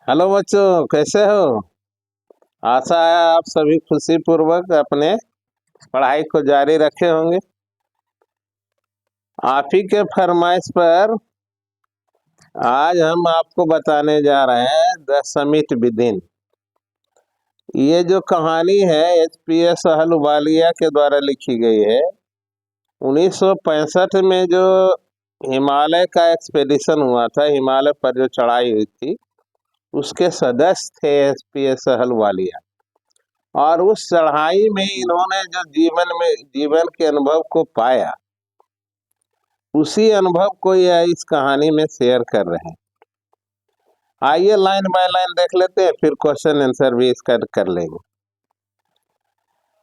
Hello बच्चों, कैसे हो? आशा है आप सभी खुशी पूर्वक अपने पढ़ाई को जारी रखे होंगे। आप ही के फरमाइश पर आज हम आपको बताने जा रहे हैं द समिट विदिन। ये जो कहानी है एचपीएस अहलुवालिया के द्वारा लिखी गई है। 1965 में जो हिमालय का एक्सपेडिशन हुआ था, हिमालय पर जो चढ़ाई हुई थी, उसके सदस्य थे एचपीएस अहलुवालिया। और उस चढ़ाई में इन्होंने जो जीवन के अनुभव को पाया, उसी अनुभव को यह इस कहानी में शेयर कर रहे हैं। आइए लाइन बाय लाइन देख लेते हैं, फिर क्वेश्चन आंसर भी इसका कर लेंगे।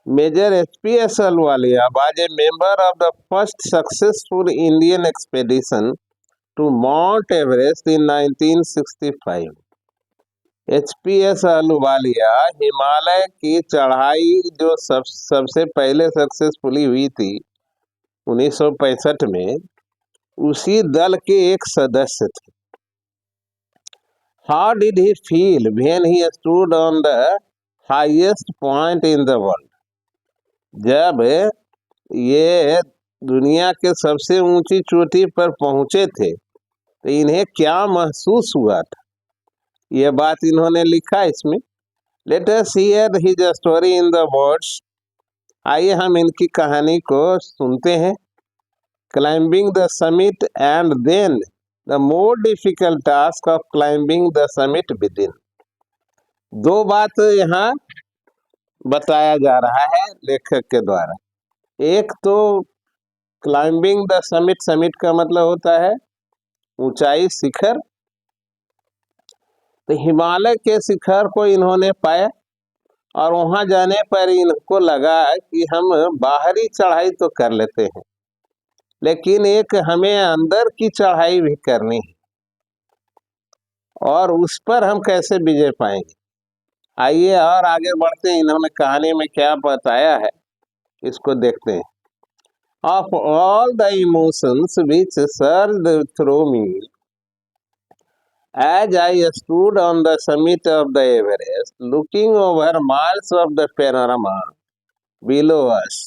Major HPS Ahluwalia was a member of the first successful Indian expedition to Mount Everest in 1965। HPS Ahluwalia Himalaya की चढ़ाई जो सबसे पहले सक्सेसफुली हुई थी 1965 में, उसी दल के एक सदस्य थे। How did he feel when he stood on the highest point in the world? जब ये दुनिया के सबसे ऊंची चोटी पर पहुंचे थे तो इन्हें क्या महसूस हुआ था, यह बात इन्होंने लिखा इसमें। Let us hear his story in the words. आइए हम इनकी कहानी को सुनते हैं। Climbing the summit and then the more difficult task of climbing the summit within. दो बात यहाँ बताया जा रहा है लेखक के द्वारा। एक तो क्लाइंबिंग द समिट, समिट का मतलब होता है ऊंचाई, शिखर। तो हिमालय के शिखर को इन्होंने पाया और वहां जाने पर इनको लगा कि हम बाहरी चढ़ाई तो कर लेते हैं, लेकिन एक हमें अंदर की चढ़ाई भी करनी है, और उस पर हम कैसे विजय पाएंगे। आइए और आगे बढ़ते हैं, इन्होंने कहानी में क्या बताया है इसको देखते हैं। Of all the emotions which surged through me as I stood on the summit of the Everest, looking over miles of the panorama below us,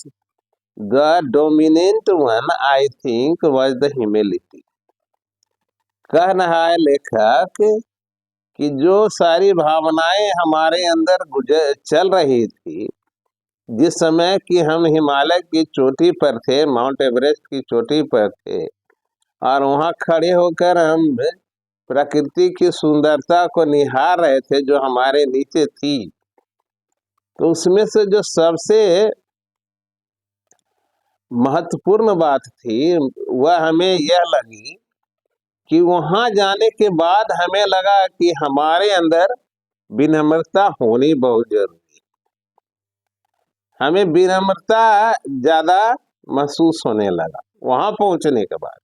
the dominant one I think was the humility. कह रहा है लेखक कि जो सारी भावनाएं हमारे अंदर चल रही थी जिस समय कि हम हिमालय की चोटी पर थे, माउंट एवरेस्ट की चोटी पर थे, और वहां खड़े होकर हम प्रकृति की सुंदरता को निहार रहे थे जो हमारे नीचे थी, तो उसमें से जो सबसे महत्वपूर्ण बात थी वह हमें यह लगी कि वहां जाने के बाद हमें लगा कि हमारे अंदर विनम्रता होनी बहुत जरूरी है। हमें विनम्रता ज्यादा महसूस होने लगा वहां पहुंचने के बाद।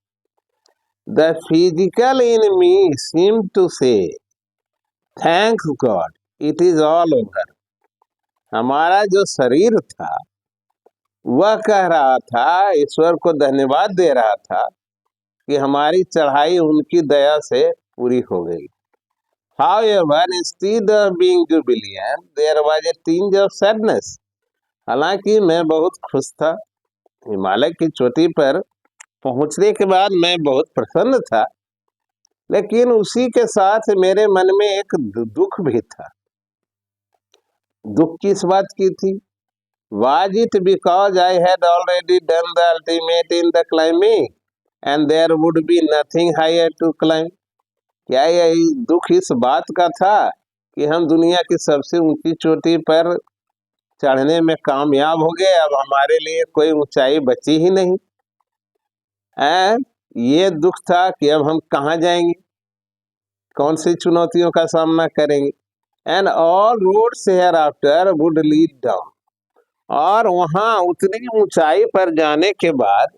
The physical in me seem to say thanks god it is all over. हमारा जो शरीर था वह कह रहा था, ईश्वर को धन्यवाद दे रहा था कि हमारी चढ़ाई उनकी दया से पूरी हो गई। However, instead of being jubilant, there was a tinge of sadness. हालांकि मैं बहुत खुश था, हिमालय की चोटी पर पहुंचने के बाद मैं बहुत प्रसन्न था, लेकिन उसी के साथ मेरे मन में एक दुख भी था। दुख किस बात की थी? Was it because I had already done the ultimate in the climbing and there would be nothing higher to climb? क्या यह दुख इस बात का था कि हम दुनिया की सबसे ऊंची चोटी पर चढ़ने में कामयाब हो गए, अब हमारे लिए कोई ऊंचाई बची ही नहीं। ये दुख था कि अब हम कहाँ जाएंगे, कौन सी चुनौतियों का सामना करेंगे। And all roads hereafter would lead down. और वहां उतनी ऊंचाई पर जाने के बाद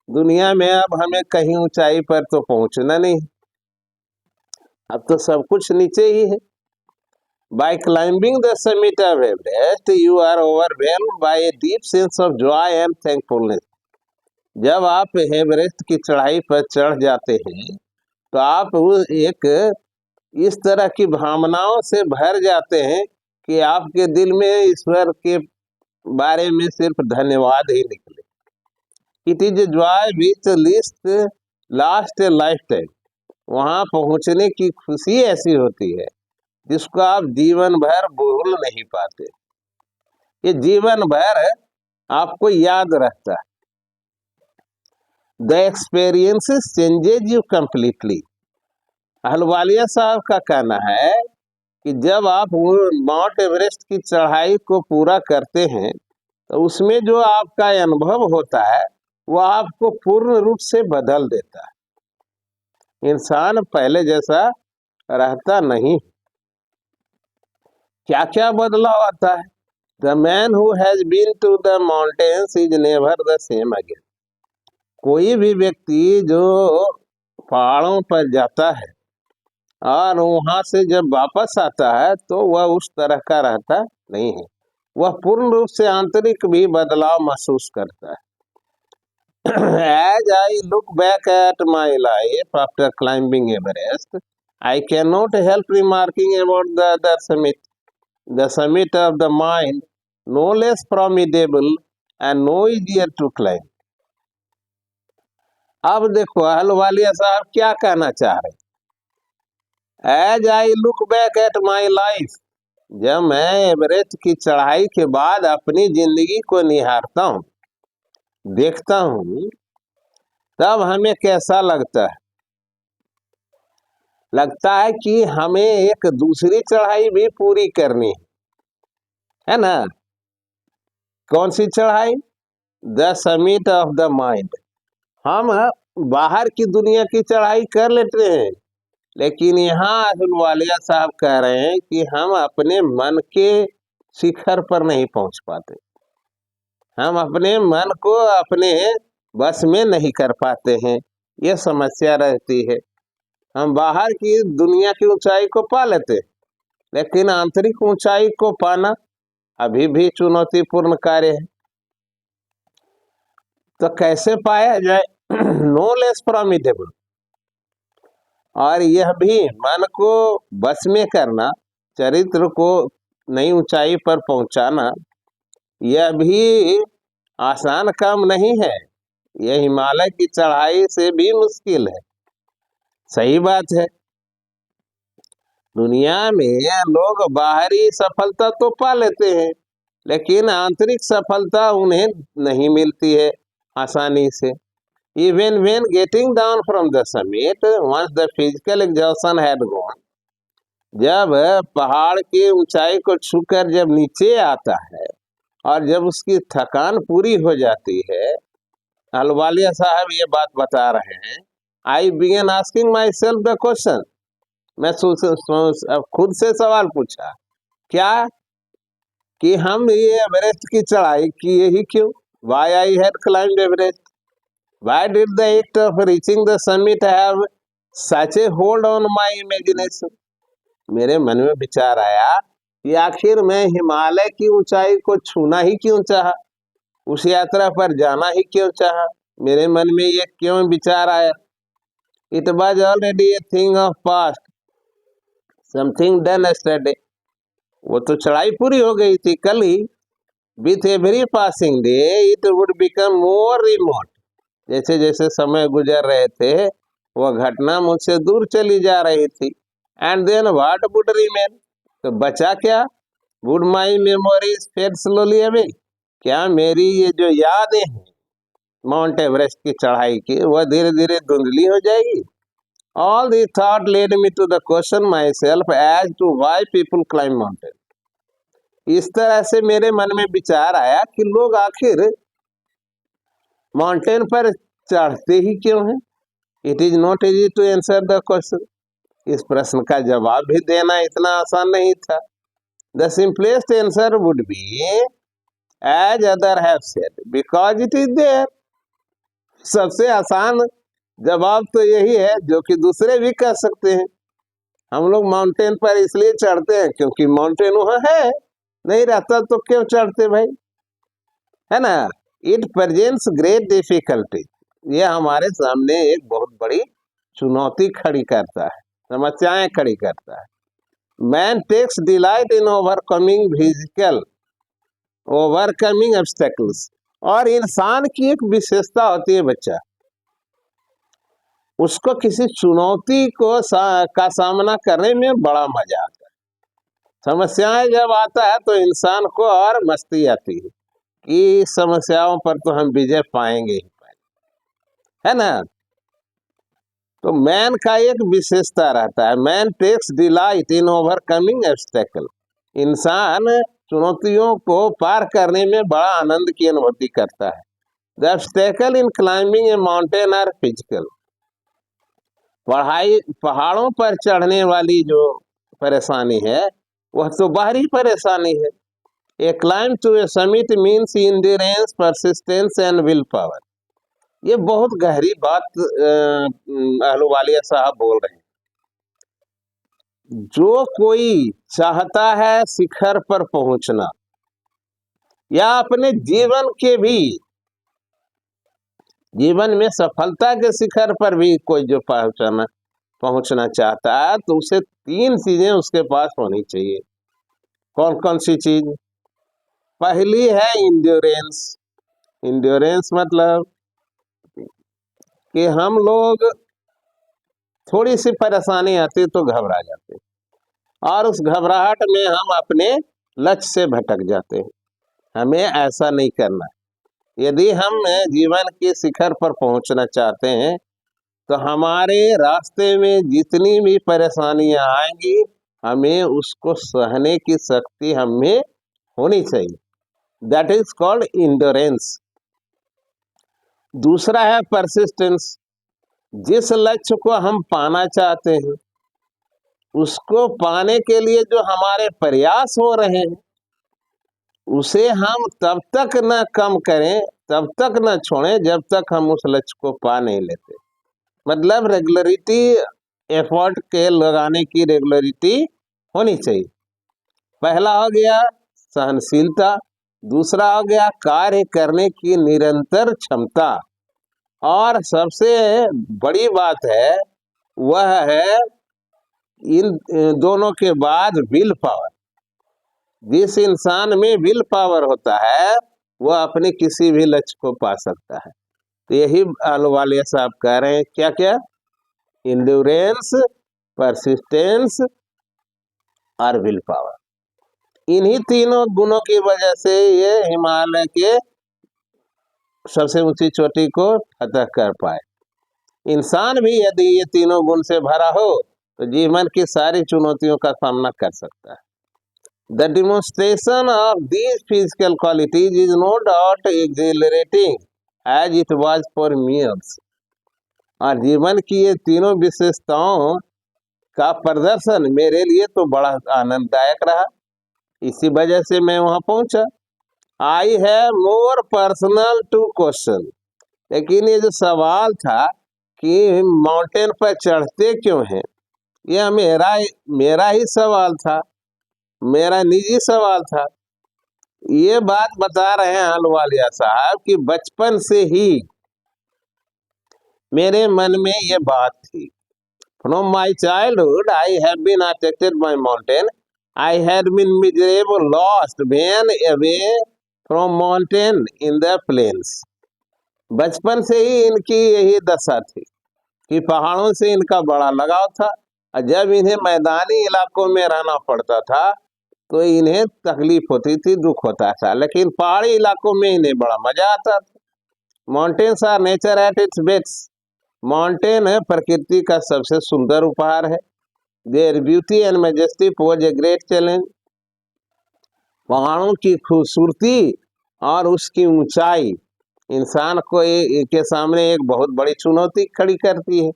दुनिया में अब हमें कहीं ऊंचाई पर तो पहुंचना नहीं, अब तो सब कुछ नीचे ही है। By climbing the summit of Everest, you are overwhelmed by a deep sense of joy and thankfulness. जब आप एवरेस्ट की चढ़ाई पर चढ़ जाते हैं तो आप एक इस तरह की भावनाओं से भर जाते हैं कि आपके दिल में ईश्वर के बारे में सिर्फ धन्यवाद ही निकले। It is joy which list last A life time. वहां पहुंचने की खुशी ऐसी होती है जिसको आप जीवन भर भूल नहीं पाते। ये जीवन भर आपको याद रहता है। The experiences changes you completely. Ahluwalia साहब का कहना है कि जब आप माउंट एवरेस्ट की चढ़ाई को पूरा करते हैं तो उसमें जो आपका अनुभव होता है वो आपको पूर्ण रूप से बदल देता है। इंसान पहले जैसा रहता नहीं। क्या क्या बदलाव आता है? The man who has been to the mountains is never the same again. कोई भी व्यक्ति जो पहाड़ों पर जाता है और वहां से जब वापस आता है तो वह उस तरह का रहता नहीं है। वह पूर्ण रूप से आंतरिक भी बदलाव महसूस करता है। As I look back at my life after climbing Everest, I cannot help remarking about the other summit, the summit of the mind, no less formidable and no easier to climb. अब देखो अहलुवालिया साहब क्या कहना चाह रहे हैं। As I look back at my life, जब मैं एवरेस्ट की चढ़ाई के बाद अपनी जिंदगी को निहारता हूँ, देखता हूँ, तब हमें कैसा लगता है? लगता है कि हमें एक दूसरी चढ़ाई भी पूरी करनी है ना। कौन सी चढ़ाई? The summit of the mind. हम बाहर की दुनिया की चढ़ाई कर लेते हैं, लेकिन यहाँ अहलुवालिया साहब कह रहे हैं कि हम अपने मन के शिखर पर नहीं पहुंच पाते। हम अपने मन को अपने बस में नहीं कर पाते हैं। यह समस्या रहती है। हम बाहर की दुनिया की ऊंचाई को पा लेते, लेकिन आंतरिक ऊंचाई को पाना अभी भी चुनौतीपूर्ण कार्य है। तो कैसे पाया जाए? No less formidable. और यह भी मन को बस में करना, चरित्र को नई ऊंचाई पर पहुंचाना, यह भी आसान काम नहीं है। यह हिमालय की चढ़ाई से भी मुश्किल है। सही बात है। दुनिया में लोग बाहरी सफलता तो पा लेते हैं, लेकिन आंतरिक सफलता उन्हें नहीं मिलती है आसानी से। Even when getting down from the summit, once the physical exhaustion had gone, जब पहाड़ की ऊंचाई को छूकर जब नीचे आता है और जब उसकी थकान पूरी हो जाती है, अहलुवालिया साहब ये बात बता रहे हैं। I began asking myself the question, मैं खुद से सवाल पूछा, क्या कि हम ये एवरेस्ट की चढ़ाई किए ही क्यों? Why I had climbed Everest? Why did the act of reaching the summit have such a hold on my imagination? मेरे मन में विचार आया कि आखिर मैं हिमालय की ऊंचाई को छूना ही क्यों चाहा, उस यात्रा पर जाना ही क्यों चाहा। मेरे मन में ये क्यों विचार आया? It was already a thing of past, something done yesterday. वो तो चढ़ाई पूरी हो गई थी कल ही। With every passing day, it would become more remote. जैसे जैसे समय गुजर रहे थे, वह घटना मुझसे दूर चली जा रही थी। And then what would remain? तो बचा क्या? Would my memories fade slowly away? क्या मेरी ये जो यादें हैं माउंट एवरेस्ट की चढ़ाई की, वह धीरे धीरे धुंधली हो जाएगी? All the thought led me to the question myself as to why people climb mountain. इस तरह से मेरे मन में विचार आया कि लोग आखिर माउंटेन पर चढ़ते ही क्यों हैं? It is not easy to answer the question. इस प्रश्न का जवाब भी देना इतना आसान नहीं था। The simplest answer would be as other have said, because it is there. सबसे आसान जवाब तो यही है जो कि दूसरे भी कह सकते हैं। हम लोग माउंटेन पर इसलिए चढ़ते हैं क्योंकि माउंटेन वहां है, नहीं रहता तो क्यों चढ़ते भाई, है ना। It presents great difficulty. यह हमारे सामने एक बहुत बड़ी चुनौती खड़ी करता है। समस्याएं खड़ी करता है। Man takes delight in overcoming obstacles. और इंसान की एक विशेषता होती है बच्चा, उसको किसी चुनौती का सामना करने में बड़ा मजा आता है। समस्याएं जब आता है तो इंसान को और मस्ती आती है कि समस्याओं पर तो हम विजय पाएंगे ही पाएंगे, है ना। तो मैन का एक विशेषता रहता है, man takes delight in overcoming obstacle. इंसान चुनौतियों को पार करने में बड़ा आनंद की अनुभूति करता है। The obstacle in climbing a mountain are physical. पहाड़ों पर चढ़ने वाली जो परेशानी है वह तो बाहरी परेशानी है। A climb to a summit means endurance, persistence and will power. ये बहुत गहरी बात अहलुवालिया साहब बोल रहे हैं। जो कोई चाहता है शिखर पर पहुंचना या अपने जीवन में सफलता के शिखर पर भी कोई जो पहुंचना चाहता है तो उसे 3 चीजें उसके पास होनी चाहिए। कौन कौन सी चीज? पहली है इंड्योरेंस। इंड्योरेंस मतलब कि हम लोग थोड़ी सी परेशानी आती तो घबरा जाते और उस घबराहट में हम अपने लक्ष्य से भटक जाते हैं। हमें ऐसा नहीं करना। यदि हम जीवन के शिखर पर पहुंचना चाहते हैं तो हमारे रास्ते में जितनी भी परेशानियां आएंगी हमें उसको सहने की शक्ति हमें होनी चाहिए। That is called endurance. दूसरा है परसिस्टेंस। जिस लक्ष्य को हम पाना चाहते हैं उसको पाने के लिए जो हमारे प्रयास हो रहे हैं उसे हम तब तक न कम करें, तब तक न छोड़ें जब तक हम उस लक्ष्य को पा नहीं लेते। मतलब रेगुलरिटी, एफर्ट के लगाने की रेगुलरिटी होनी चाहिए। पहला हो गया सहनशीलता, दूसरा हो गया कार्य करने की निरंतर क्षमता, और सबसे बड़ी बात है वह है इन दोनों के बाद विल पावर। जिस इंसान में विल पावर होता है वह अपने किसी भी लक्ष्य को पा सकता है। तो यही आलूवालिया साहब कह रहे हैं, क्या क्या? इंड्योरेंस, परसिस्टेंस और विल पावर। इन्हीं तीनों गुणों की वजह से ये हिमालय के सबसे ऊंची चोटी को फतह कर पाए। इंसान भी यदि ये तीनों गुण से भरा हो तो जीवन की सारी चुनौतियों का सामना कर सकता है। The demonstration of these physical qualities is no doubt exhilarating as it was for meals। और जीवन की ये तीनों विशेषताओं का प्रदर्शन मेरे लिए तो बड़ा आनंददायक रहा। इसी वजह से मैं वहां पहुंचा। I have more personal to question. लेकिन ये जो सवाल था कि माउंटेन पर चढ़ते क्यों हैं, यह मेरा ही सवाल था, मेरा निजी सवाल था। ये बात बता रहे हैं अहलुवालिया साहब कि बचपन से ही मेरे मन में ये बात थी। From my childhood I have been attracted by mountain. I had been miserable lost when away from mountain in the plains. बचपन से ही इनकी यही दशा थी कि पहाड़ों से इनका बड़ा लगाव था, और जब इन्हें मैदानी इलाकों में रहना पड़ता था तो इन्हें तकलीफ होती थी, दुख होता था, लेकिन पहाड़ी इलाकों में इन्हें बड़ा मजा आता था। Mountains are nature at its best. Mountain है प्रकृति का सबसे सुंदर उपहार है। Their beauty and majesty pose a great challenge. पहाड़ों की खूबसूरती और उसकी ऊंचाई इंसान को के सामने एक बहुत बड़ी चुनौती खड़ी करती है।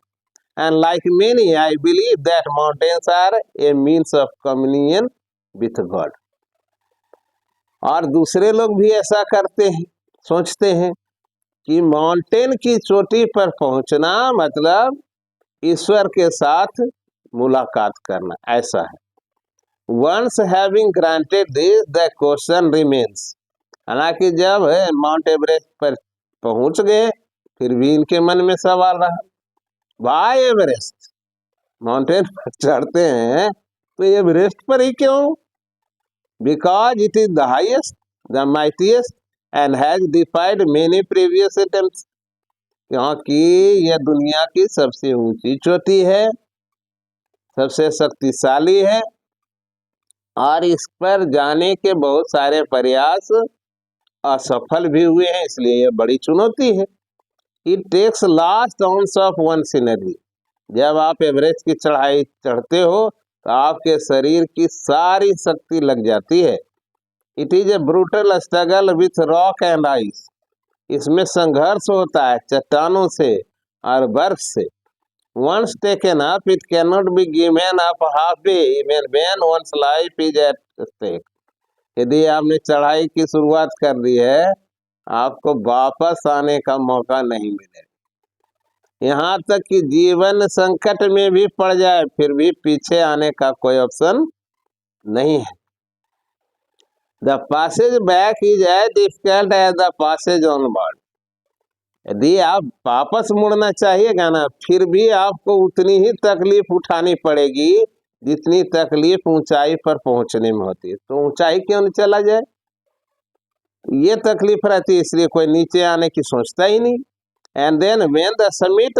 And like many I believe that mountains are a means of communion with God. और दूसरे लोग भी ऐसा करते हैं, सोचते हैं कि माउंटेन की चोटी पर पहुंचना मतलब ईश्वर के साथ मुलाकात करना, ऐसा है। Once having granted this the question remains. हालांकि जब माउंट एवरेस्ट पर पहुंच गए फिर भी इनके मन में सवाल रहा, वाई एवरेस्ट? माउंटेन पर चढ़ते हैं तो एवरेस्ट पर ही क्यों? Because it is the highest, the mightiest and has डिफाइड many previous attempts. क्योंकि यह दुनिया की सबसे ऊंची चोटी है, सबसे शक्तिशाली है, और इस पर जाने के बहुत सारे प्रयास असफल भी हुए हैं, इसलिए यह बड़ी चुनौती है। It takes last ounce of one's energy. जब आप एवरेस्ट की चढ़ाई चढ़ते हो तो आपके शरीर की सारी शक्ति लग जाती है। It is A brutal struggle with rock and ice. इसमें संघर्ष होता है चट्टानों से और बर्फ से। Once taken up, it cannot be given up halfway, even when one's life is at stake. यदि आपने चढ़ाई की शुरुआत कर दी है, आपको वापस आने का मौका नहीं मिलेगा। यहाँ तक कि जीवन संकट में भी पड़ जाए फिर भी पीछे आने का कोई ऑप्शन नहीं है। The passage back is as difficult as the passage onward. यदि आप वापस मुड़ना चाहिएगा ना, फिर भी आपको उतनी ही तकलीफ उठानी पड़ेगी जितनी तकलीफ ऊंचाई पर पहुंचने में होती है। तो ऊंचाई क्यों नहीं चला जाए? ये तकलीफ रहती है, इसलिए कोई नीचे आने की सोचता ही नहीं। And then when the summit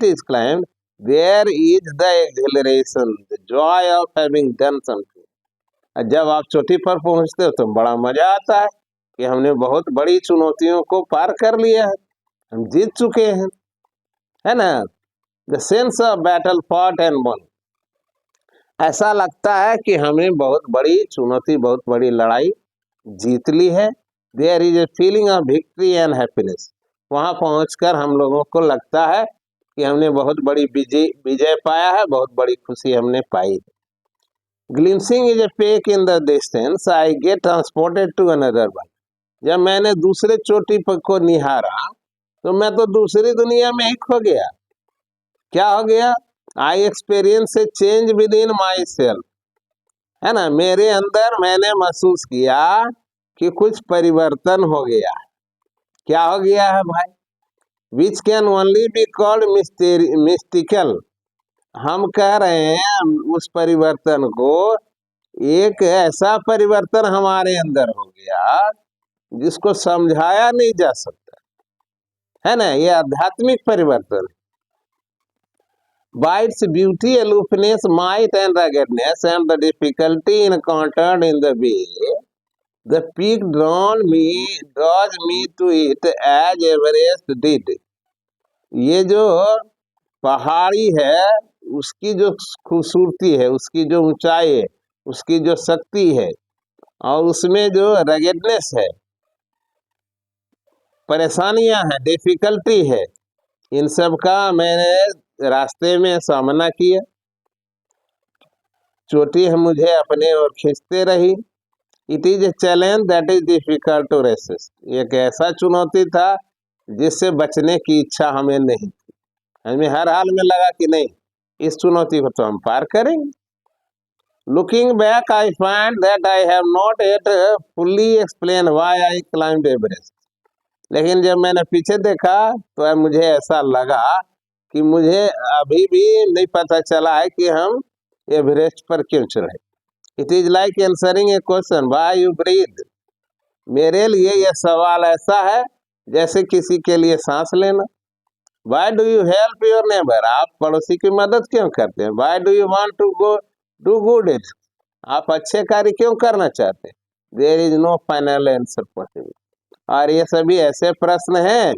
is climbed, there is the exhilaration, the joy of having done something. जब आप चोटी पर पहुंचते हो तो बड़ा मजा आता है कि हमने बहुत बड़ी चुनौतियों को पार कर लिया है, हम जीत चुके हैं, है ना। The sense of battle fought and one. ऐसा लगता है कि हमें बहुत बड़ी चुनौती, बहुत बड़ी लड़ाई जीत ली है। There is a feeling of victory and happiness. वहां पहुंचकर हम लोगों को लगता है कि हमने बहुत बड़ी विजय पाया है, बहुत बड़ी खुशी हमने पाई है। Glimpsing is a peak in the distance, I get transported to another world. जब मैंने दूसरे चोटी पर को निहारा तो मैं तो दूसरी दुनिया में ही खो गया। क्या हो गया? I experience A change with in my self, है ना। मेरे अंदर मैंने महसूस किया कि कुछ परिवर्तन हो गया। क्या हो गया है भाई? Which can only be called mystical. हम कह रहे हैं उस परिवर्तन को, एक ऐसा परिवर्तन हमारे अंदर हो गया जिसको समझाया नहीं जा सकता, है ना। ये आध्यात्मिक परिवर्तन। By its beauty, aloofness, might and ruggedness, and the difficulty encountered in the way, the peak draws me to it as Everest did. ये जो पहाड़ी है उसकी जो खूबसूरती है, उसकी जो ऊंचाई है, उसकी जो शक्ति है, और उसमें जो रगेडनेस है, परेशानियां हैं, डिफिकल्टी है, इन सब का मैंने रास्ते में सामना किया। चोटी मुझे अपने ओर खींचते रही। It is a challenge that is difficult to resist. एक ऐसा चुनौती था जिससे बचने की इच्छा हमें नहीं थी। हमें हर हाल में लगा कि नहीं, इस चुनौती को तो हम पार करेंगे। Looking back, I find that I have not yet fully explain why I climbed Everest. लेकिन जब मैंने पीछे देखा तो मुझे ऐसा लगा कि मुझे अभी भी नहीं पता चला है कि हम एवरेस्ट पर क्यों चढ़े। It is like answering a question, why you breathe. मेरे लिए यह सवाल ऐसा है जैसे किसी के लिए सांस लेना। Why do you help your neighbour. आप पड़ोसी की मदद क्यों करते हैं? Why do you want to go do good it. आप अच्छे कार्य क्यों करना चाहते हैं? There is no final answer possible. और ये सभी ऐसे प्रश्न हैं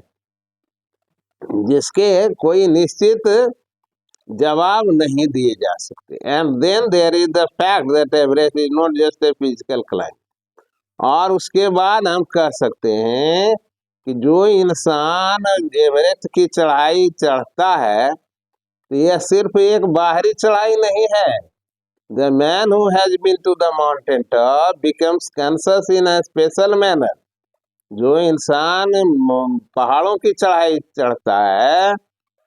जिसके कोई निश्चित जवाब नहीं दिए जा सकते। And then there is the fact that Everest is not just a physical climb. और उसके बाद हम कह सकते हैं कि जो इंसान एवरेस्ट की चढ़ाई चढ़ता है तो यह सिर्फ एक बाहरी चढ़ाई नहीं है। The man who has been to the mountain top becomes conscious in a special manner. जो इंसान पहाड़ों की चढ़ाई चढ़ता है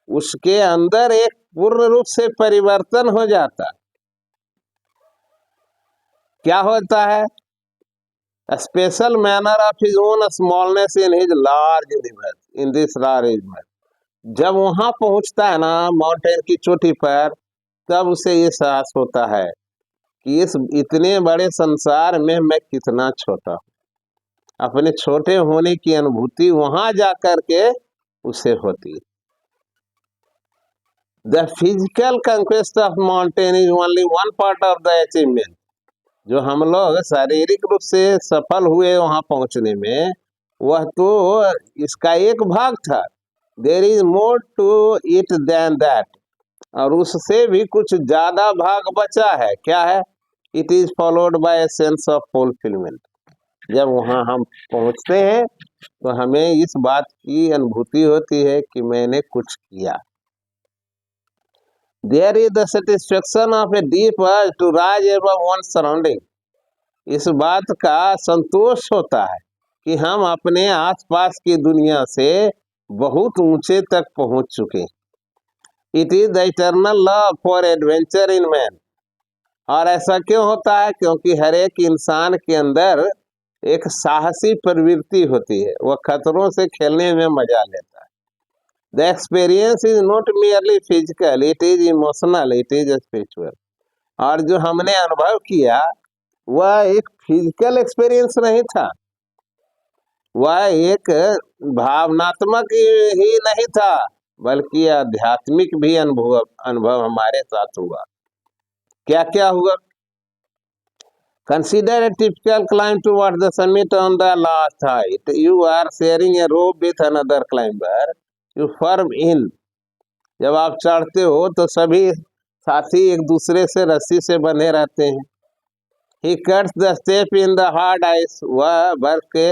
उसके अंदर एक पूर्ण रूप से परिवर्तन हो जाता है। क्या होता है? Special manner of his own smallness in his large universe, in this large universe. जब वहां पहुंचता है ना माउंटेन की चोटी पर, तब उसे ये एहसास होता है कि इस इतने बड़े संसार में मैं कितना छोटा हूँ। अपने छोटे होने की अनुभूति वहां जाकर के उसे होती है। The physical conquest of mountain is only one part of the achievement. जो हम लोग शारीरिक रूप से सफल हुए वहां पहुंचने में, वह तो इसका एक भाग था। There is more to it than that. और उससे भी कुछ ज्यादा भाग बचा है। क्या है? It is followed by a sense of fulfilment. जब वहां हम पहुंचते हैं तो हमें इस बात की अनुभूति होती है कि मैंने कुछ किया। There is the satisfaction of a deep urge to rise above one surrounding. इस बात का संतोष होता है कि हम अपने आसपास की दुनिया से बहुत ऊंचे तक पहुंच चुके। It is the eternal love for adventure in man. और ऐसा क्यों होता है? क्योंकि हर एक इंसान के अंदर एक साहसी प्रवृत्ति होती है। वह खतरों से खेलने में मजा लेता है। The experience is not merely physical, it is emotional, it is spiritual. और जो हमने अनुभव किया वह एक फिजिकल एक्सपीरियंस नहीं था, वह एक भावनात्मक ही नहीं था, बल्कि आध्यात्मिक भी अनुभव हमारे साथ हुआ। क्या क्या हुआ? Consider a typical climb towards the summit on the last height. You are sharing a rope with another climber. You firm in. जब आप चढ़ते हो तो सभी साथी एक दूसरे से रस्सी से बंधे रहते हैं। He cuts the step in the hard ice. वह बर्फ के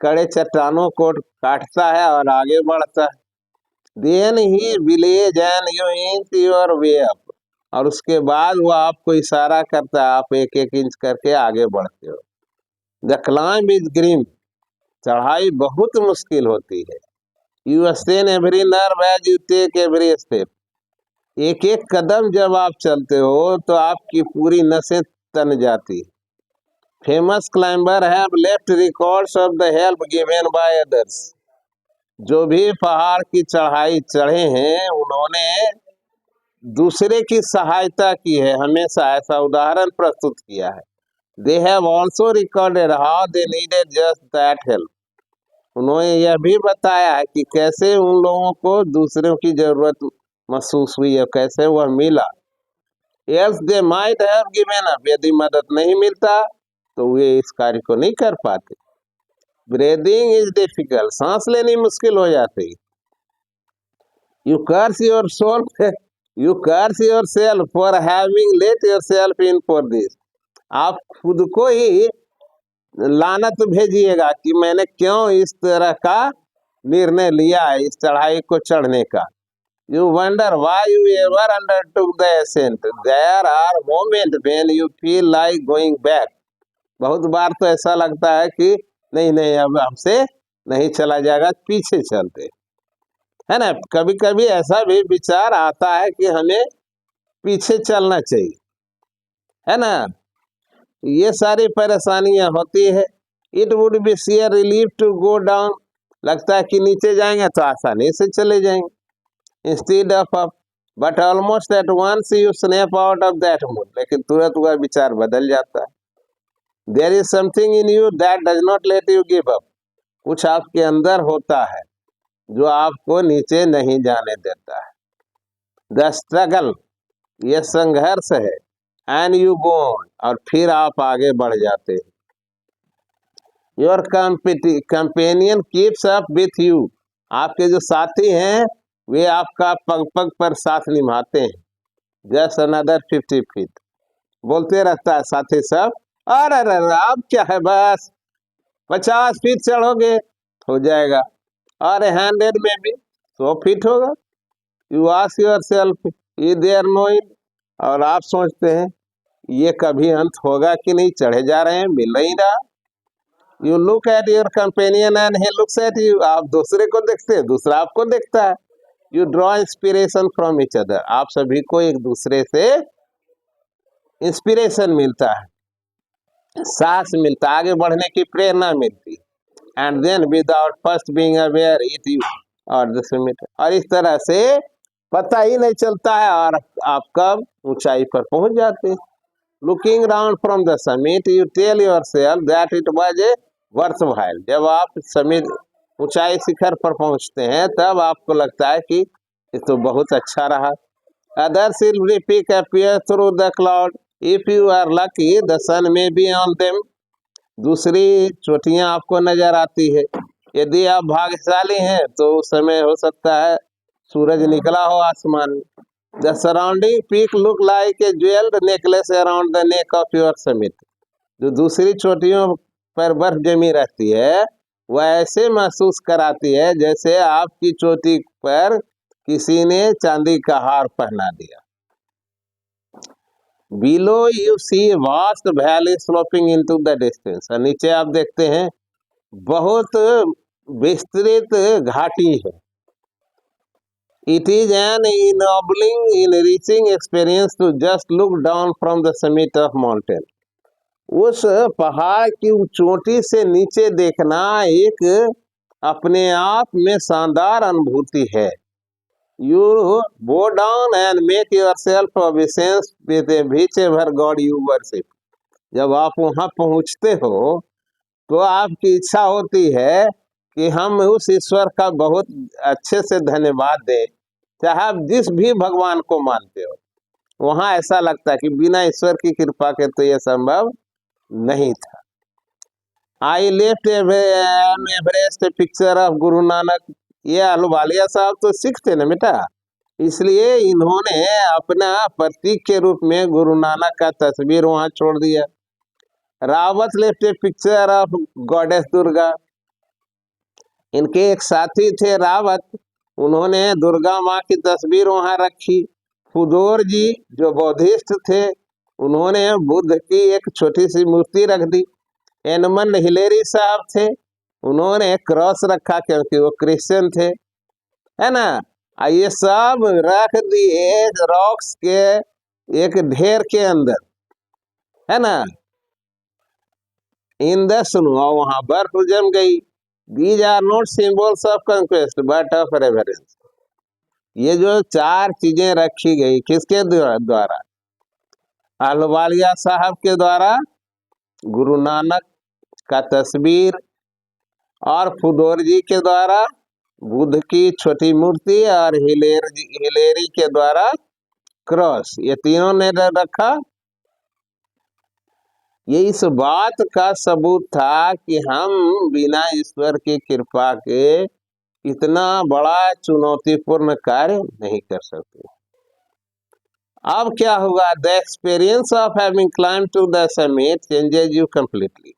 कड़े चट्टानों को काटता है और आगे बढ़ता है। Then he believes and you inch your way up. और उसके बाद वो आपको इशारा करता है, आप एक एक इंच करके आगे बढ़ते हो। The climb is grim. चढ़ाई बहुत मुश्किल होती है। You strain every nerve as you take every step. एक एक कदम जब आप चलते हो तो आपकी पूरी नसें तन जाती। Famous climber have left records of the help given by others. जो भी पहाड़ की चढ़ाई चढ़े हैं उन्होंने दूसरे की सहायता की है, हमेशा ऐसा उदाहरण प्रस्तुत किया है। They have also recorded how they needed just that help. उन्होंने यह भी बताया है कि कैसे उन लोगों को दूसरों की जरूरत महसूस हुई और कैसे वह मिला। Else they might have given up. यदि मदद नहीं मिलता तो वे इस कार्य को नहीं कर पाते। Breathing is difficult. सांस लेनी मुश्किल हो जाती। You curse your soul You curse yourself for having let yourself in for this. आप खुद को ही लानत भेजिएगा कि मैंने क्यों इस तरह का निर्णय लिया है इस चढ़ाई को चढ़ने का। You wonder why you ever undertook the ascent. There are moments when you feel like going back. बहुत बार तो ऐसा लगता है कि नहीं नहीं अब हमसे नहीं चला जाएगा, पीछे चलते, है ना। कभी कभी ऐसा भी विचार आता है कि हमें पीछे चलना चाहिए, है ना। ये सारी परेशानियां होती है। It would be sheer relief to go down. लगता है कि नीचे जाएंगे तो आसानी से चले जाएंगे instead of up. But almost at once you snap out of that mood. लेकिन तुरंत वह विचार बदल जाता है। There is something in you that does not let you give up. कुछ आपके अंदर होता है जो आपको नीचे नहीं जाने देता है। द स्ट्रगल, यह संघर्ष है। एंड यू गो ऑन, और फिर आप आगे बढ़ जाते हैं। Your companion keeps up with you. आपके जो साथी हैं वे आपका पग पग पर साथ निभाते हैं। Just another 50 feet. बोलते रहता है साथी सब, अरे अरे आप क्या है, बस 50 फीट चढ़ोगे हो जाएगा। अरे 100 में भी 100 फीट होगा। You ask yourself is there no end. और आप सोचते हैं ये कभी अंत होगा कि नहीं, चढ़े जा रहे हैं, मिल नहीं रहा। You look at your companion and he looks at you. आप दूसरे को देखते हैं, दूसरा आपको देखता है। You draw inspiration from each other. आप सभी को एक दूसरे से इंस्पिरेशन मिलता है, साहस मिलता है, आगे बढ़ने की प्रेरणा मिलती। And then without first being aware it you are the summit, और इस तरह से पता ही नहीं चलता है और आप कब ऊंचाई पर पहुंच जाते हैं। Looking round from the summit you tell yourself that it was a worthwhile. जब आप समिट ऊंचाई शिखर पर पहुंचते हैं तब आपको लगता है कि ये तो बहुत अच्छा रहा। Other silvery peak appear through the cloud. If you are lucky, the sun may be on them. दूसरी चोटियां आपको नजर आती है। यदि आप भाग्यशाली हैं तो उस समय हो सकता है सूरज निकला हो आसमान में। The surrounding peak look like a jewelled necklace around the neck of your summit. जो दूसरी चोटियों पर बर्फ जमी रहती है वह ऐसे महसूस कराती है जैसे आपकी चोटी पर किसी ने चांदी का हार पहना दिया। Below you see vast valley sloping into the distance. नीचे आप देखते हैं बहुत विस्तृत घाटी है। It is an ennobling enriching experience to just look down from the summit of mountain. उस पहाड़ की चोटी से नीचे देखना एक अपने आप में शानदार अनुभूति है। You go down and make yourself obeisance with whichever God you worship. जब आप वहां पहुंचते हो तो आपकी इच्छा होती है कि हम उस ईश्वर का बहुत अच्छे से धन्यवाद दें, चाहे आप जिस भी भगवान को मानते हो। वहां ऐसा लगता है कि बिना ईश्वर की कृपा के तो यह संभव नहीं था। I left Everest picture of Guru Nanak. ये अहलुवालिया साहब तो सिख थे ना बेटा, इसलिए इन्होंने अपना प्रतीक के रूप में गुरु नानक का तस्वीर वहां छोड़ दिया। Rawat left A picture of goddess Durga. इनके एक साथी थे रावत, उन्होंने दुर्गा माँ की तस्वीर वहां रखी। फुदोर जी जो बौद्धिस्ट थे उन्होंने बुद्ध की एक छोटी सी मूर्ति रख दी। एनमन हिलेरी साहब थे, उन्होंने क्रॉस रखा क्योंकि वो क्रिश्चियन थे, है ना। ये सब रख दिए रॉक्स के एक ढेर के अंदर, है ना, इन द स्नो। वहां बर्फ जम गई। These are not symbols of conquest but of reverence. ये जो चार चीजें रखी गई किसके द्वारा? अहलुवालिया साहब के द्वारा, गुरु नानक का तस्वीर, और फुदोर जी के द्वारा बुद्ध की छोटी मूर्ति, और हिलेरी के द्वारा क्रॉस। ये तीनों ने रखा। ये इस बात का सबूत था कि हम बिना ईश्वर की कृपा के इतना बड़ा चुनौतीपूर्ण कार्य नहीं कर सकते। अब क्या होगा? The experience of having climb to the summit changes you completely.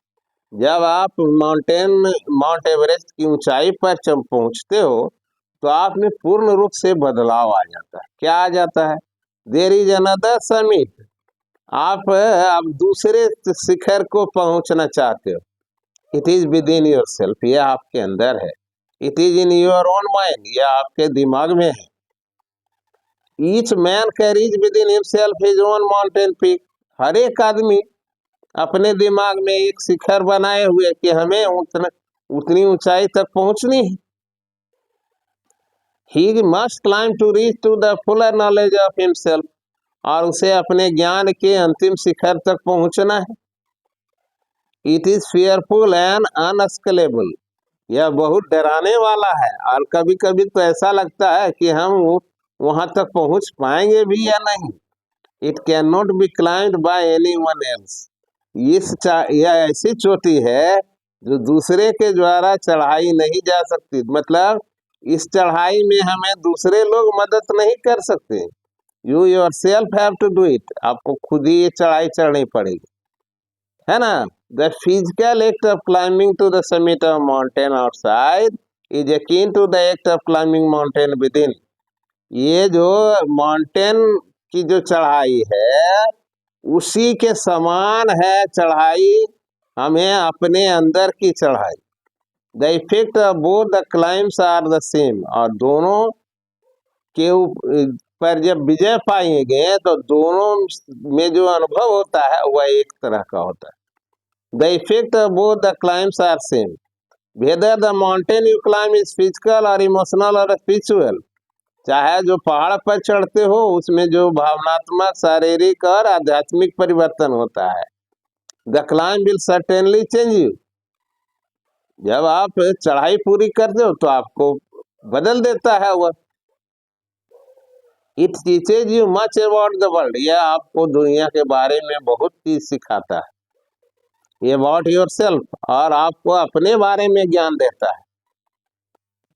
जब आप माउंट एवरेस्ट की ऊंचाई पर पहुंचते हो तो आप में पूर्ण रूप से बदलाव आ जाता है। क्या आ जाता है? There is another summit. आप अब दूसरे शिखर को पहुंचना चाहते हो। It is within yourself, यह आपके अंदर है। It is in your own mind, यह आपके दिमाग में है। Each man carries within himself his own mountain peak. हर एक आदमी अपने दिमाग में एक शिखर बनाए हुए कि हमें उतनी ऊंचाई तक पहुंचनी है। He must climb to reach to the fuller knowledge of himself. और उसे अपने ज्ञान के अंतिम शिखर तक पहुंचना है। It is fearful and unscalable. यह बहुत डराने वाला है और कभी कभी तो ऐसा लगता है कि हम वहां तक पहुंच पाएंगे भी या नहीं। It can not be climbed bye anyone else. यह ऐसी चोटी है जो दूसरे के द्वारा चढ़ाई नहीं जा सकती। मतलब इस चढ़ाई में हमें दूसरे लोग मदद नहीं कर सकते। You yourself have to do it. आपको खुद ही ये चढ़ाई चढ़नी पड़ेगी, है ना। The physical act of climbing to the summit of mountain outside is akin to the act of climbing mountain within. ये जो माउंटेन की जो चढ़ाई है उसी के समान है चढ़ाई हमें अपने अंदर की चढ़ाई। The effect of both the climbs are the same. और दोनों के पर जब विजय पाएंगे तो दोनों में जो अनुभव होता है वह एक तरह का होता है। The effect of both the climbs are same. Whether the mountain you climb is physical or emotional or spiritual, चाहे जो पहाड़ पर चढ़ते हो उसमें जो भावनात्मक, शारीरिक और आध्यात्मिक परिवर्तन होता है। The climb will certainly change you, जब आप चढ़ाई पूरी करते हो तो आपको बदल देता है वह। It teaches you much about the world, यह आपको दुनिया के बारे में बहुत चीज सिखाता है। अबाउट योर सेल्फ, और आपको अपने बारे में ज्ञान देता है।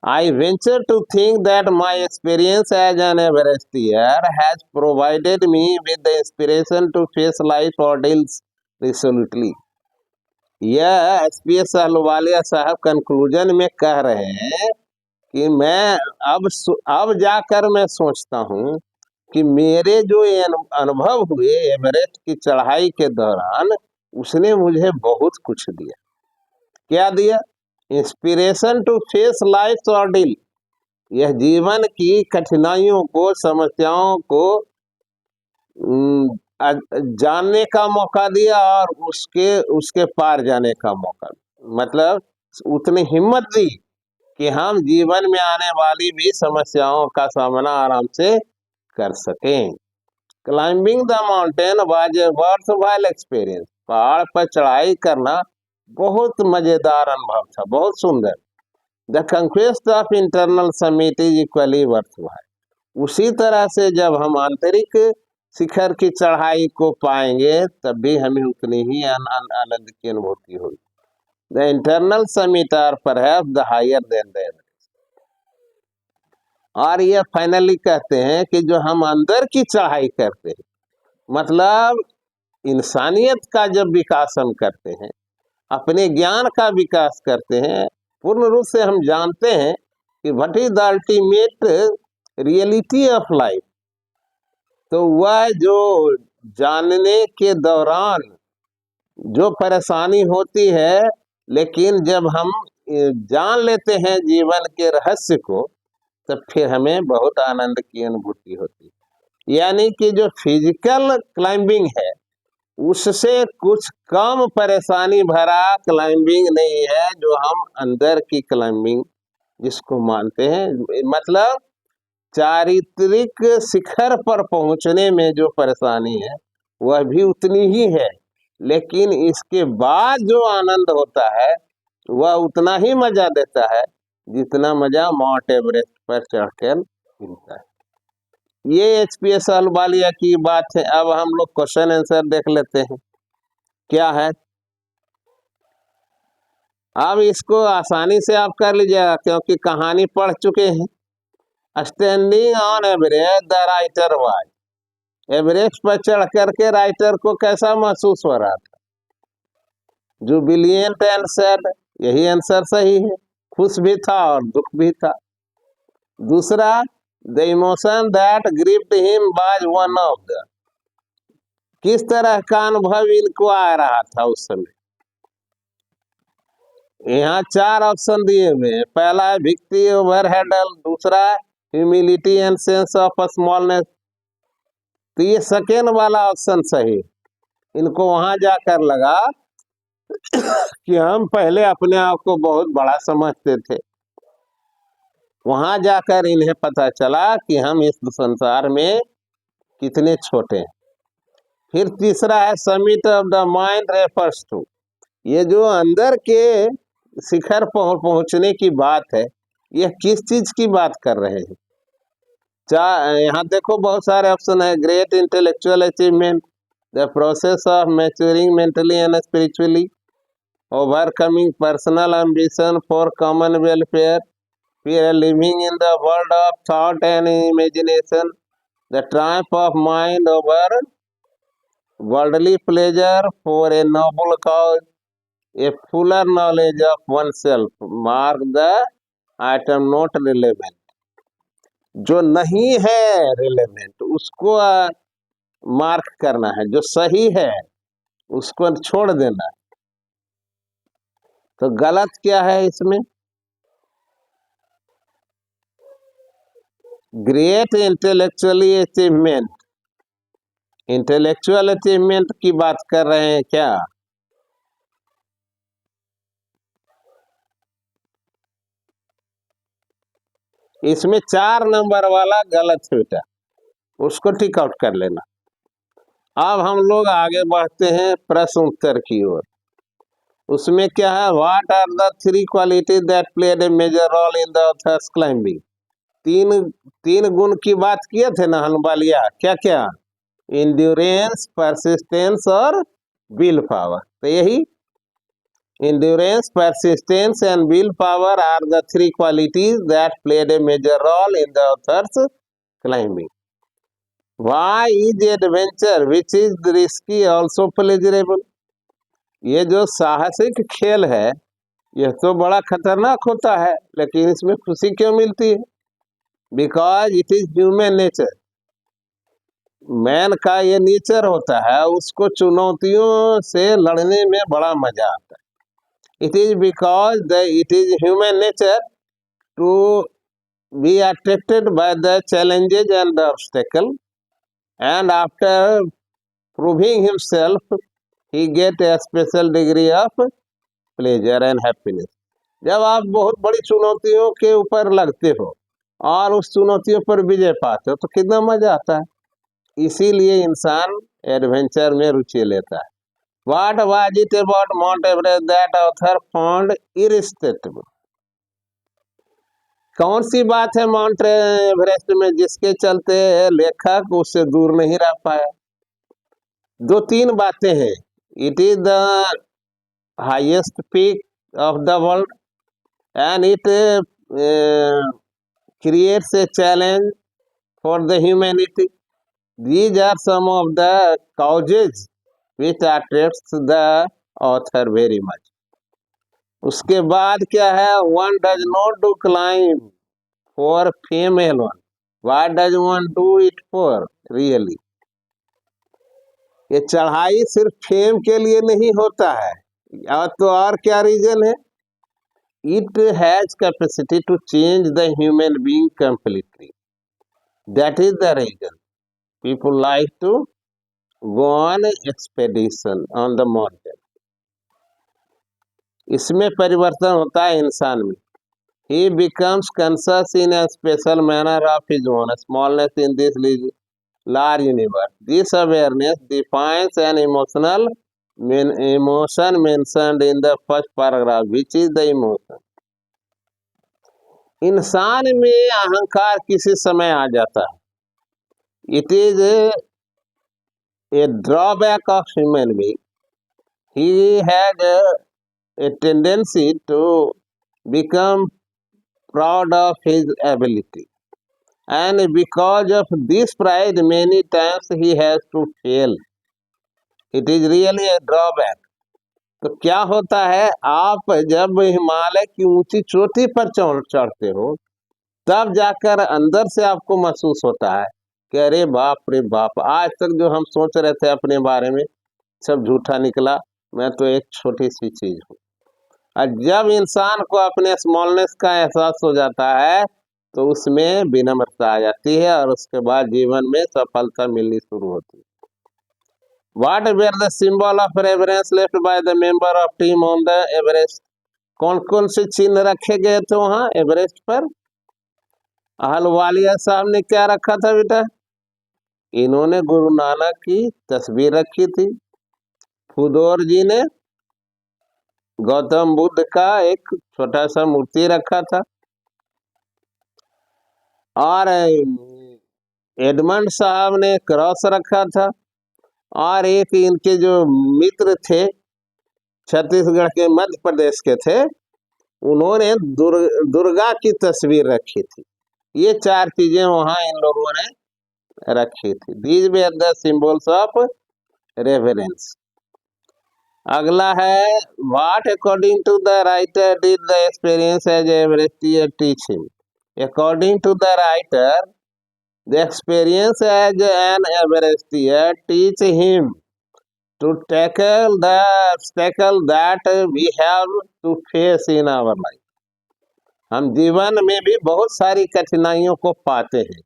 I venture to think that my experience as an Everestier has provided me with the inspiration to face life ordeals resolutely. यह एसपीएस अहलुवालिया साहब कंक्लूजन में कह रहे हैं कि मैं अब जाकर मैं सोचता हूँ कि मेरे जो ये अनुभव हुए एवरेस्ट की चढ़ाई के दौरान, उसने मुझे बहुत कुछ दिया। क्या दिया? इंस्पिरेशन टू फेस लाइफ ऑर्डिल, यह जीवन की कठिनाइयों को, समस्याओं को जानने का मौका दिया और उसके पार जाने का मौका, मतलब उतनी हिम्मत दी कि हम जीवन में आने वाली भी समस्याओं का सामना आराम से कर सकें। Climbing the mountain was a worthwhile experience, पहाड़ पर चढ़ाई करना बहुत मजेदार अनुभव था, बहुत सुंदर। The conquest of internal summit is equally worthwhile, उसी तरह से जब हम आंतरिक शिखर की चढ़ाई को पाएंगे तब भी हमें उतनी ही आनंद की अनुभूति होगी। The internal summit are perhaps the higher than the Everest, और ये फाइनली कहते हैं कि जो हम अंदर की चढ़ाई करते हैं, मतलब इंसानियत का जब विकास हम करते हैं, अपने ज्ञान का विकास करते हैं, पूर्ण रूप से हम जानते हैं कि what is the ultimate reality of life, तो वह जो जानने के दौरान जो परेशानी होती है, लेकिन जब हम जान लेते हैं जीवन के रहस्य को, तब फिर हमें बहुत आनंद की अनुभूति होती है। यानी कि जो फिजिकल क्लाइंबिंग है उससे कुछ कम परेशानी भरा क्लाइंबिंग नहीं है जो हम अंदर की क्लाइंबिंग जिसको मानते हैं। मतलब चारित्रिक शिखर पर पहुंचने में जो परेशानी है वह भी उतनी ही है, लेकिन इसके बाद जो आनंद होता है वह उतना ही मजा देता है जितना मजा माउंट एवरेस्ट पर चढ़कर मिलता है। ये एचपीएस अहलुवालिया की बात है। अब हम लोग क्वेश्चन आंसर देख लेते हैं क्या है। अब इसको आसानी से आप कर लीजिएगा क्योंकि कहानी पढ़ चुके हैं। Standing on Everest the writer was, Everest पर चढ़ करके राइटर को कैसा महसूस हो रहा था? जुबिलियंट एंड सैड, यही आंसर सही है। खुश भी था और दुख भी था। दूसरा, the emotion that gripped him was one of the, किस तरह का अनुभव इनको आ रहा था उस समय? यहाँ 4 ऑप्शन दिए हुए हैं। पहला है विक्ट्री ओवर हैडल, दूसरा humility and sense of smallness, तो ये सेकेंड वाला ऑप्शन सही। इनको वहां जाकर लगा कि हम पहले अपने आप को बहुत बड़ा समझते थे, वहां जाकर इन्हें पता चला कि हम इस संसार में कितने छोटे हैं। फिर तीसरा है summit of the mind refers to, ये जो अंदर के शिखर पहुंचने की बात है, यह किस चीज की बात कर रहे हैं? यहाँ देखो बहुत सारे ऑप्शन है। Great intellectual achievement, the process of maturing mentally and spiritually, overcoming personal ambition for common welfare, फिर living in the world of thought and imagination, the triumph of mind over worldly pleasure for a noble cause, a fuller knowledge of oneself, mark the item not relevant, जो नहीं है relevant उसको mark करना है, जो सही है उसको छोड़ देना है। तो गलत क्या है इसमें? Great intellectually achievement, intellectual achievement की बात कर रहे हैं क्या? इसमें 4 नंबर वाला गलत है बेटा, उसको टिक आउट कर लेना। अब हम लोग आगे बढ़ते हैं प्रश्न उत्तर की ओर। उसमें क्या है, what are the 3 qualities that played a major role in the author's climbing. तीन तीन गुण की बात किए थे ना हलवालिया, क्या क्या, इंड्योरेंस, परसिस्टेंस और विल पावर। तो यही endurance, persistence and willpower are the 3 qualities that played a major role in the author's climbing. Why is adventure which is risky also pleasurable? ये जो साहसिक खेल है यह तो बड़ा खतरनाक होता है, लेकिन इसमें खुशी क्यों मिलती है? Because it is human nature. Man का ये नेचर होता है, उसको चुनौतियों से लड़ने में बड़ा मजा आता है। It is because it is human nature to be attracted by the challenges and the obstacle, and after proving himself, he get a special degree of pleasure and happiness. जब आप बहुत बड़ी चुनौतियों के ऊपर लगते हो और उस चुनौतियों पर विजय पाते हो तो कितना मजा आता है। इसीलिए इंसान एडवेंचर में रुचि लेता है। What was it about Mount Everest that author found irresistible? कौन सी बात है माउंट एवरेस्ट में जिसके चलते लेखक उससे दूर नहीं रह पाया? 2-3 बातें हैं। It is the highest peak of the world and it creates a challenge for the humanity. These are some of the causes which attracts the author very much. उसके बाद क्या है, one does not do climb for fame alone. What does one do it for really? ये चढ़ाई सिर्फ fame के लिए नहीं होता है, और तो और क्या रीजन है? It has capacity to change the human being completely. That is the reason people like to go on expedition on the mountain. इसमें परिवर्तन होता है इंसान में। He becomes conscious in a special manner of his own smallness in this large universe. This awareness defines an emotion mentioned in the first paragraph, which is the emotion. इंसान में अहंकार किसी समय आ जाता है। It is a drawback of human being. He has a tendency to become proud of his ability, and because of this pride many times he has to fail. It is really a drawback. तो क्या होता है, आप जब हिमालय की ऊंची चोटी पर चढ़ते हो तब जाकर अंदर से आपको महसूस होता है कि अरे बाप रे बाप, आज तक जो हम सोच रहे थे अपने बारे में सब झूठा निकला, मैं तो एक छोटी सी चीज हूँ। और जब इंसान को अपने स्मॉलनेस का एहसास हो जाता है तो उसमें विनम्रता आ जाती है और उसके बाद जीवन में सफलता मिलनी शुरू होती है। What were the symbol of reverence left by the member of team on the Everest? कौन कौन से चिन्ह रखे गए थे वहां एवरेस्ट पर? अहलवालिया साहब ने क्या रखा था बेटा? इन्होंने गुरु नानक की तस्वीर रखी थी। फुदौर जी ने गौतम बुद्ध का एक छोटा सा मूर्ति रखा था, और एडमंड साहब ने क्रॉस रखा था, और एक इनके जो मित्र थे छत्तीसगढ़ के मध्य प्रदेश के थे, उन्होंने दुर्गा की तस्वीर रखी थी। ये 4 चीजें वहां इन लोगों ने रखी थी। These were the symbols of reverence. अगला है, what according to the writer did the experience as everester teach him? According to the writer, the experience as an Everestier teach him to tackle the obstacle that we have to face in our life. हम जीवन में भी बहुत सारी कठिनाइयों को पाते हैं,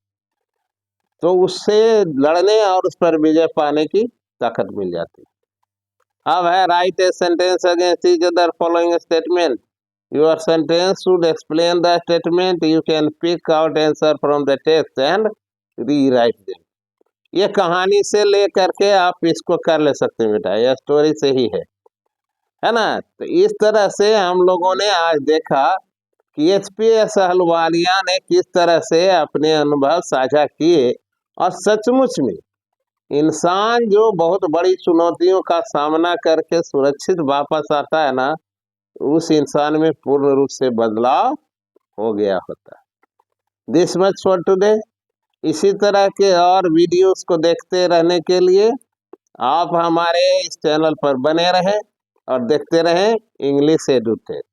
तो उससे लड़ने और उस पर विजय पाने की ताकत मिल जाती है। अब है, right a sentence against each other following statement. Your sentence should explain the statement. You can pick out answer from the text and rewrite them. ये कहानी से ले करके आप इसको कर ले सकते हैं बेटा, यह स्टोरी से ही है ना। तो इस तरह से हम लोगों ने आज देखा कि एचपीएस अहलुवालिया ने किस तरह से अपने अनुभव साझा किए, और सचमुच में इंसान जो बहुत बड़ी चुनौतियों का सामना करके सुरक्षित वापस आता है ना, उस इंसान में पूर्ण रूप से बदलाव हो गया होता है। This much for today. इसी तरह के और वीडियोस को देखते रहने के लिए आप हमारे इस चैनल पर बने रहें और देखते रहें इंग्लिश एडुटेक।